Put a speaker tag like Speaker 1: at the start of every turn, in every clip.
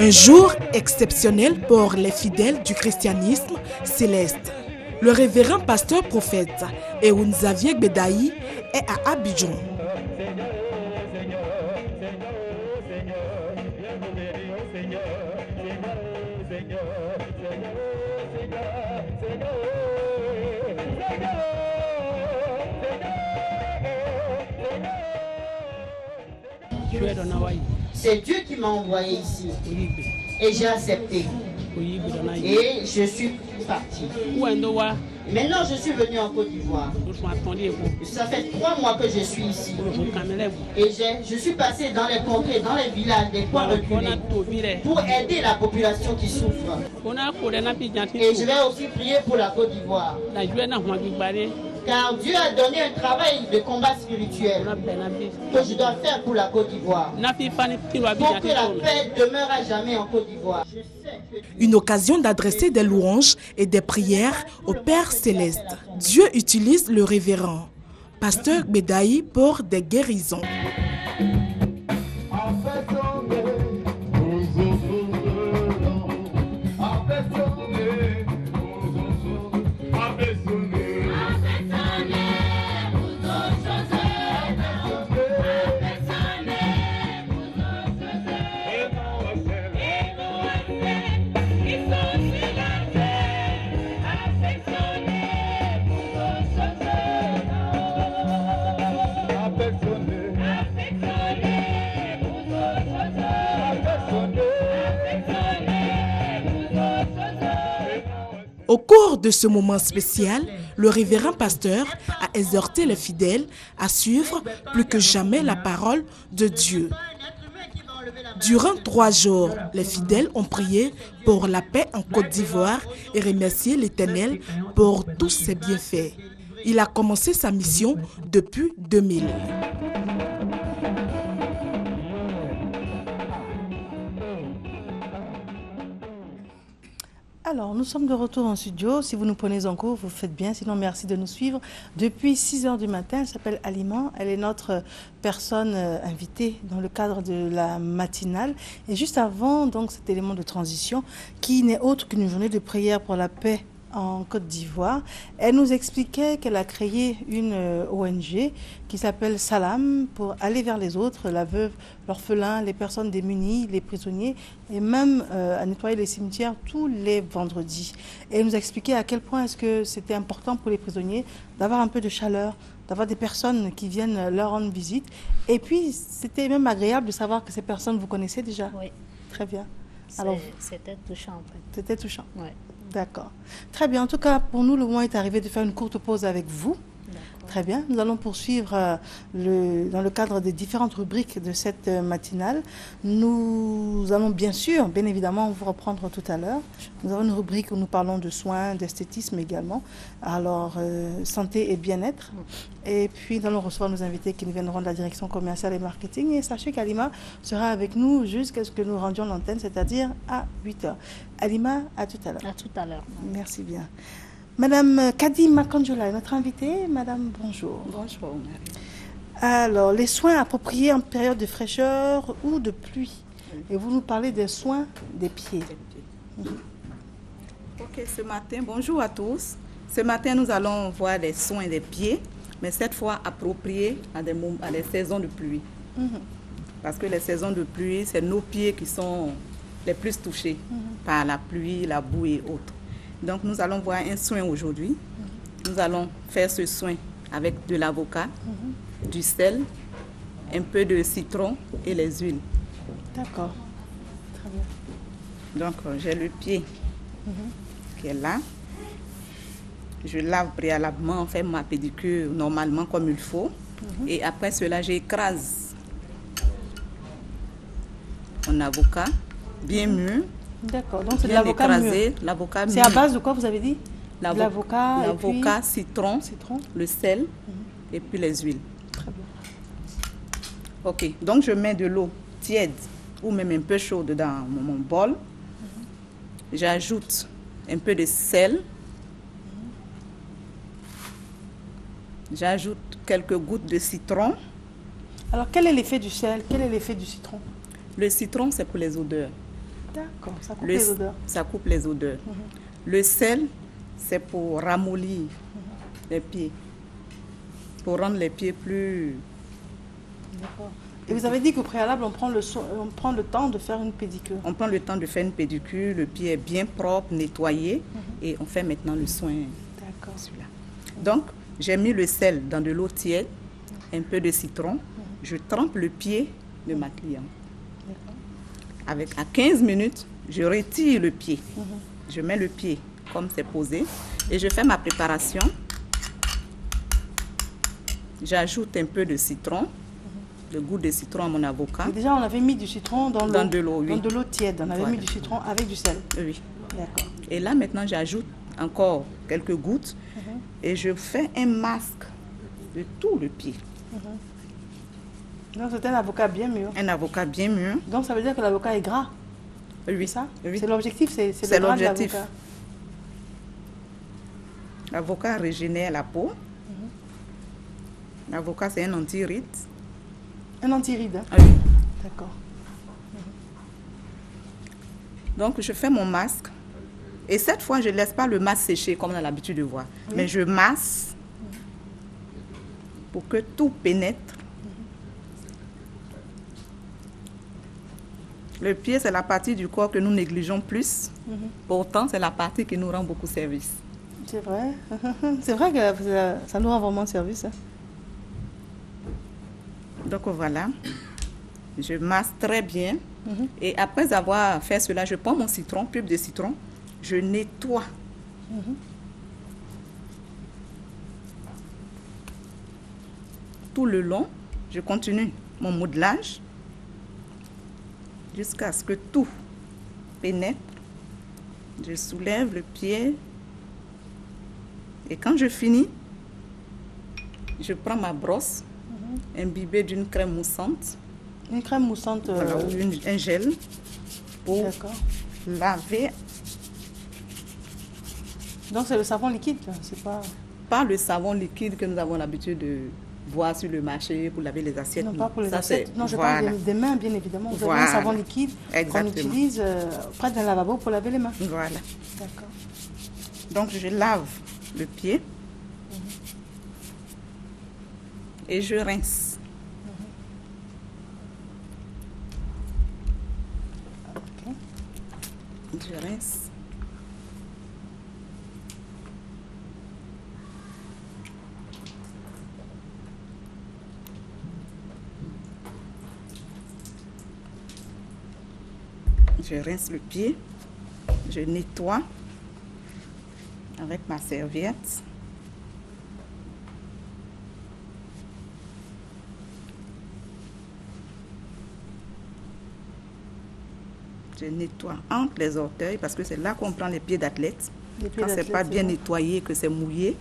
Speaker 1: Un jour exceptionnel pour les fidèles du christianisme céleste. Le révérend pasteur prophète Eun Xavier Gbedayi est à Abidjan.
Speaker 2: C'est Dieu qui m'a envoyé ici. Et j'ai accepté. Et je suis parti. Maintenant, je suis venu en Côte d'Ivoire. Ça fait 3 mois que je suis ici. Et je suis passé dans les contrées, dans les villages, des coins reculés, pour aider la population qui souffre. Et je vais aussi prier pour la Côte d'Ivoire. Car Dieu a donné un travail de combat spirituel que je dois faire pour la Côte d'Ivoire. Pour que la paix demeure à jamais en Côte d'Ivoire.
Speaker 1: Une occasion d'adresser des louanges et des prières au Père Céleste. Dieu utilise le révérend pasteur Gbedayi pour des guérisons. Au cours de ce moment spécial, le révérend pasteur a exhorté les fidèles à suivre plus que jamais la parole de Dieu. Durant 3 jours, les fidèles ont prié pour la paix en Côte d'Ivoire et remercié l'Éternel pour tous ses bienfaits. Il a commencé sa mission depuis 2000.
Speaker 3: Alors, nous sommes de retour en studio. Si vous nous prenez en cours, vous faites bien. Sinon, merci de nous suivre. Depuis 6 h du matin, elle s'appelle Halima. Elle est notre personne invitée dans le cadre de la matinale. Et juste avant, donc, cet élément de transition, qui n'est autre qu'une journée de prière pour la paix en Côte d'Ivoire, elle nous expliquait qu'elle a créé une ONG qui s'appelle Salam pour aller vers les autres, la veuve, l'orphelin, les personnes démunies, les prisonniers et même à nettoyer les cimetières tous les vendredis. Et elle nous a expliqué à quel point est-ce que c'était important pour les prisonniers d'avoir un peu de chaleur, d'avoir des personnes qui viennent leur rendre visite. Et puis, c'était même agréable de savoir que ces personnes, vous connaissez déjà.
Speaker 4: Oui.
Speaker 3: Très bien.
Speaker 4: C'était touchant en fait.
Speaker 3: C'était touchant.
Speaker 4: Oui.
Speaker 3: D'accord. Très bien. En tout cas, pour nous, le moment est arrivé de faire une courte pause avec vous. Très bien. Nous allons poursuivre dans le cadre des différentes rubriques de cette matinale. Nous allons bien évidemment, vous reprendre tout à l'heure. Nous avons une rubrique où nous parlons de soins, d'esthétisme également. Alors, santé et bien-être. Et puis, nous allons recevoir nos invités qui nous viendront de la direction commerciale et marketing. Et sachez qu'Halima sera avec nous jusqu'à ce que nous rendions l'antenne, c'est-à-dire à 8 h. Halima, à tout à l'heure.
Speaker 4: À tout à l'heure.
Speaker 3: Merci bien. Madame Kadi Makanjola est notre invitée. Madame, bonjour.
Speaker 5: Bonjour.
Speaker 3: Alors, les soins appropriés en période de fraîcheur ou de pluie. Et vous nous parlez des soins des pieds.
Speaker 5: Ok, ce matin, bonjour à tous. Ce matin, nous allons voir les soins des pieds, mais cette fois appropriés à des saisons de pluie. Parce que les saisons de pluie, c'est nos pieds qui sont les plus touchés par la pluie, la boue et autres. Donc, nous allons voir un soin aujourd'hui. Nous allons faire ce soin avec de l'avocat, du sel, un peu de citron et les huiles.
Speaker 3: D'accord. Très bien.
Speaker 5: Donc, j'ai le pied qui est là. Je lave préalablement, on fait ma pédicure normalement comme il faut. Et après cela, j'écrase mon avocat bien mûr.
Speaker 3: D'accord, donc c'est de l'avocat mûr.
Speaker 5: L'avocat mûr.
Speaker 3: C'est à base de quoi vous avez dit?
Speaker 5: L'avocat,
Speaker 3: puis...
Speaker 5: citron, le sel et puis les huiles.
Speaker 3: Très bien.
Speaker 5: Ok, donc je mets de l'eau tiède ou même un peu chaude dans mon bol. J'ajoute un peu de sel. J'ajoute quelques gouttes de citron.
Speaker 3: Alors, quel est l'effet du sel? Quel est l'effet du citron?
Speaker 5: Le citron, c'est pour les odeurs.
Speaker 3: D'accord, ça coupe les odeurs.
Speaker 5: Ça coupe les odeurs. Le sel, c'est pour ramollir les pieds, pour rendre les pieds plus...
Speaker 3: D'accord. Et vous avez dit qu'au préalable, on prend le temps de faire une pédicure.
Speaker 5: On prend le temps de faire une pédicure, le pied est bien propre, nettoyé, et on fait maintenant le soin.
Speaker 3: D'accord.
Speaker 5: Celui-là. Donc, j'ai mis le sel dans de l'eau tiède, un peu de citron. Je trempe le pied de ma cliente. À 15 minutes, je retire le pied. Je mets le pied comme c'est posé et je fais ma préparation. J'ajoute un peu de citron, le goût de citron à mon avocat.
Speaker 3: Et déjà, on avait mis du citron dans
Speaker 5: de l'eau, oui.
Speaker 3: Dans de l'eau tiède. On avait mis du citron avec du sel.
Speaker 5: Oui.
Speaker 3: D'accord.
Speaker 5: Et là, maintenant, j'ajoute encore quelques gouttes et je fais un masque de tout le pied.
Speaker 3: Donc, c'est un avocat bien mûr.
Speaker 5: Un avocat bien mûr.
Speaker 3: Donc, ça veut dire que l'avocat est gras.
Speaker 5: Oui.
Speaker 3: C'est ça?
Speaker 5: Oui.
Speaker 3: C'est l'objectif, c'est le gras de l'avocat.
Speaker 5: L'avocat régénère la peau. L'avocat, c'est un anti-ride.
Speaker 3: Un anti-ride, hein?
Speaker 5: Ah oui.
Speaker 3: D'accord.
Speaker 5: Donc, je fais mon masque. Et cette fois, je ne laisse pas le masque sécher comme on a l'habitude de voir. Oui. Mais je masse pour que tout pénètre. Le pied, c'est la partie du corps que nous négligeons plus. Pourtant, c'est la partie qui nous rend beaucoup service.
Speaker 3: C'est vrai. C'est vrai que ça nous rend vraiment service. Hein.
Speaker 5: Donc voilà, je masse très bien. Et après avoir fait cela, je prends mon citron, pulpe de citron, je nettoie. Tout le long, je continue mon modelage jusqu'à ce que tout pénètre. Je soulève le pied et quand je finis, je prends ma brosse imbibée d'une crème moussante.
Speaker 3: Une crème moussante
Speaker 5: voilà, ou un gel pour laver.
Speaker 3: Donc c'est le savon liquide, c'est
Speaker 5: pas le savon liquide que nous avons l'habitude de voir sur le marché pour laver les assiettes.
Speaker 3: Non, pas pour les assiettes. Non, je parle des mains, bien évidemment. Vous avez un savon liquide qu'on utilise près d'un lavabo pour laver les mains.
Speaker 5: Voilà.
Speaker 3: D'accord.
Speaker 5: Donc, je lave le pied et je rince.
Speaker 3: Okay.
Speaker 5: Je rince. Je rince le pied, je nettoie avec ma serviette. Je nettoie entre les orteils parce que c'est là qu'on prend les pieds d'athlète. Quand c'est pas bien nettoyé, que c'est mouillé.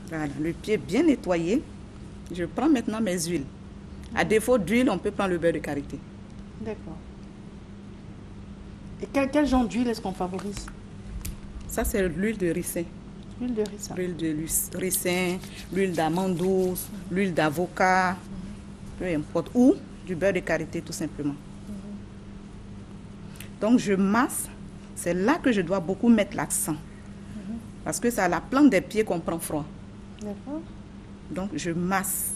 Speaker 5: Voilà, le pied bien nettoyé. Je prends maintenant mes huiles. À défaut d'huile, on peut prendre le beurre de karité.
Speaker 3: D'accord. Et quel genre d'huile est-ce qu'on favorise?
Speaker 5: Ça, c'est l'huile de ricin.
Speaker 3: L'huile de ricin.
Speaker 5: L'huile de ricin, l'huile d'amande douce, l'huile d'avocat, peu importe. Ou du beurre de karité, tout simplement. Donc, je masse. C'est là que je dois beaucoup mettre l'accent. Parce que c'est à la plante des pieds qu'on prend froid.
Speaker 3: D'accord.
Speaker 5: Donc, je masse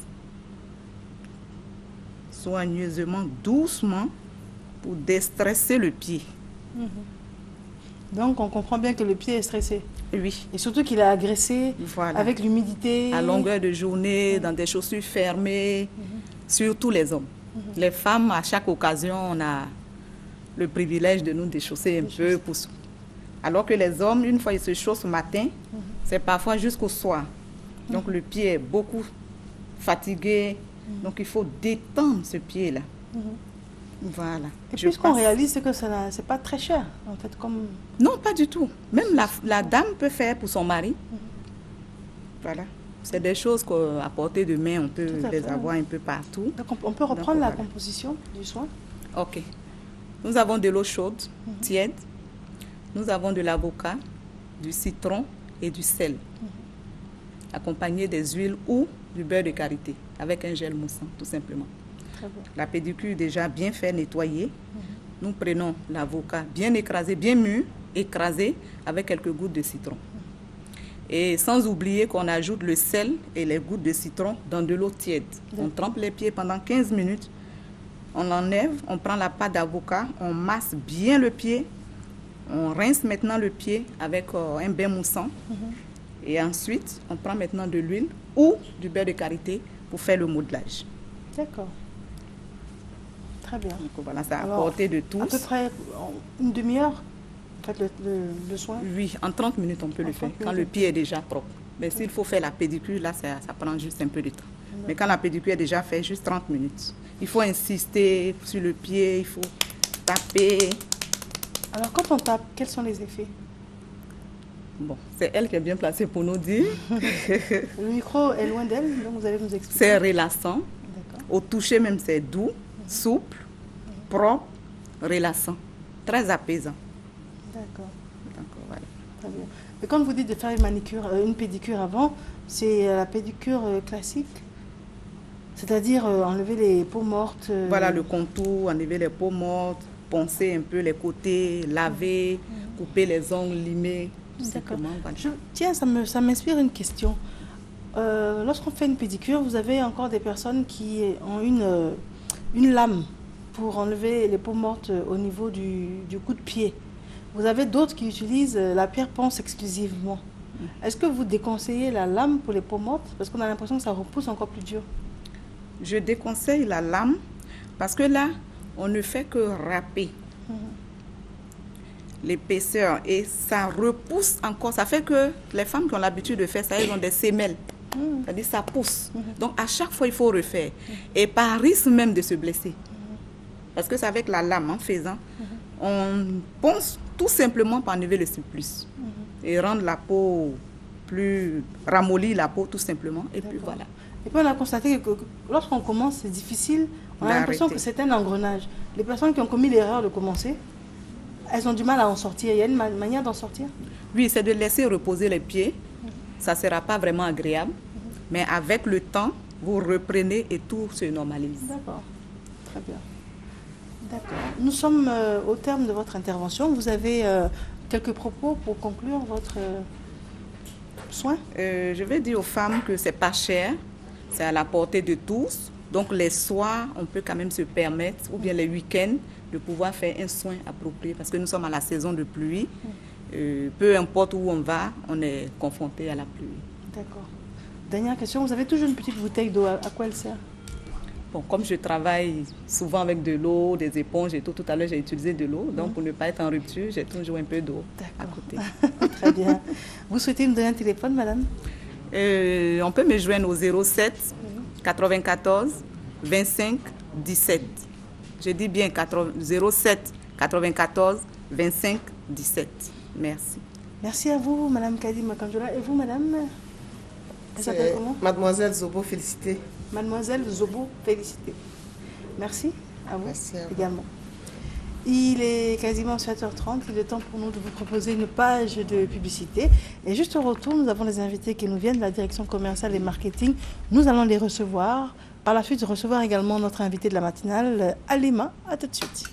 Speaker 5: soigneusement, doucement, pour déstresser le pied.
Speaker 3: Donc, on comprend bien que le pied est stressé.
Speaker 5: Oui.
Speaker 3: Et surtout qu'il est agressé avec l'humidité.
Speaker 5: À longueur de journée, dans des chaussures fermées, surtout les hommes. Les femmes, à chaque occasion, on a le privilège de nous déchausser un peu. Alors que les hommes, une fois ils se chaussent le matin, c'est parfois jusqu'au soir. Donc, le pied est beaucoup fatigué. Donc, il faut détendre ce pied-là. Voilà.
Speaker 3: Et puis, ce qu'on réalise, c'est que ce n'est pas très cher, en fait, comme...
Speaker 5: Non, pas du tout. Même la dame peut faire pour son mari. Voilà. C'est des choses qu'à portée de main, on peut les avoir un peu partout.
Speaker 3: Donc, on peut reprendre la composition du soin.
Speaker 5: OK. Nous avons de l'eau chaude, tiède. Nous avons de l'avocat, du citron et du sel. Accompagné des huiles ou du beurre de karité avec un gel moussant, tout simplement. La pédicure déjà bien fait, nettoyée. Nous prenons l'avocat bien écrasé, bien mûr, écrasé avec quelques gouttes de citron. Et sans oublier qu'on ajoute le sel et les gouttes de citron dans de l'eau tiède. On trempe les pieds pendant 15 minutes. On l'enlève, on prend la pâte d'avocat, on masse bien le pied. On rince maintenant le pied avec un bain moussant. Et ensuite, on prend maintenant de l'huile ou du beurre de karité pour faire le modelage.
Speaker 3: D'accord. Très bien.
Speaker 5: Donc voilà, c'est à portée de tous.
Speaker 3: À peu près une demi-heure, faites le soin?
Speaker 5: Oui, en 30 minutes, on peut le faire, quand le pied est déjà propre. Mais s'il faut faire la pédicure, là, ça prend juste un peu de temps. Mais quand la pédicure est déjà faite, juste 30 minutes. Il faut insister sur le pied, il faut taper. Alors, quand on tape, quels sont les effets? Bon, c'est elle qui est bien placée pour nous dire.
Speaker 3: Le micro est loin d'elle, donc vous allez nous expliquer.
Speaker 5: C'est relaxant. Au toucher même, c'est doux, souple, propre, relaxant, très apaisant.
Speaker 3: D'accord.
Speaker 5: Voilà.
Speaker 3: Très bien. Et quand vous dites de faire une pédicure avant, c'est la pédicure classique? C'est-à-dire enlever les peaux mortes?
Speaker 5: Voilà, le contour, enlever les peaux mortes, poncer un peu les côtés, laver, couper les ongles, limer.
Speaker 3: D'accord. Voilà. Tiens, ça m'inspire une question. Lorsqu'on fait une pédicure, vous avez encore des personnes qui ont une lame pour enlever les peaux mortes au niveau du coup de pied. Vous avez d'autres qui utilisent la pierre ponce exclusivement. Est-ce que vous déconseillez la lame pour les peaux mortes? Parce qu'on a l'impression que ça repousse encore plus dur.
Speaker 5: Je déconseille la lame parce que là, on ne fait que râper l'épaisseur et ça repousse encore. Ça fait que les femmes qui ont l'habitude de faire ça, elles ont des sémelles. C'est-à-dire ça pousse. Donc à chaque fois, il faut refaire. Et par risque même de se blesser. Parce que c'est avec la lame, en faisant, on ponce tout simplement pour enlever le surplus. Et rendre la peau plus... ramollir la peau tout simplement. Et puis voilà.
Speaker 3: Et puis on a constaté que lorsqu'on commence, c'est difficile. On a l'impression que c'est un engrenage. Les personnes qui ont commis l'erreur de commencer, elles ont du mal à en sortir. Il y a une manière d'en sortir? Oui, c'est de laisser reposer les pieds. Ça ne sera pas vraiment agréable. Mais avec le temps, vous reprenez et tout se normalise. D'accord. Très bien. D'accord. Nous sommes au terme de votre intervention. Vous avez quelques propos pour conclure votre soin? Je vais dire aux femmes que ce n'est pas cher. C'est à la portée de tous. Donc les soirs, on peut quand même se permettre, ou bien les week-ends, de pouvoir faire un soin approprié. Parce que nous sommes à la saison de pluie. Peu importe où on va, on est confronté à la pluie. D'accord. Dernière question, vous avez toujours une petite bouteille d'eau. À quoi elle sert? Bon, comme je travaille souvent avec de l'eau, des éponges et tout à l'heure j'ai utilisé de l'eau. Donc pour ne pas être en rupture, j'ai toujours un peu d'eau à côté. Très bien. Vous souhaitez me donner un téléphone, madame? On peut me joindre au 07 94 25 17. Je dis bien 07 94 25 17. Merci. Merci à vous, madame Kadi Makanjola. Et vous, madame? Elle s'appelle comment? Mademoiselle Zobo Félicité. Mademoiselle Zobo Félicité. Merci à vous. Merci à vous également. Il est quasiment 7h30. Il est temps pour nous de vous proposer une page de publicité. Et juste au retour, nous avons les invités qui nous viennent de la direction commerciale et marketing. Nous allons les recevoir. Par la suite, recevoir également notre invité de la matinale, Alima. À tout de suite.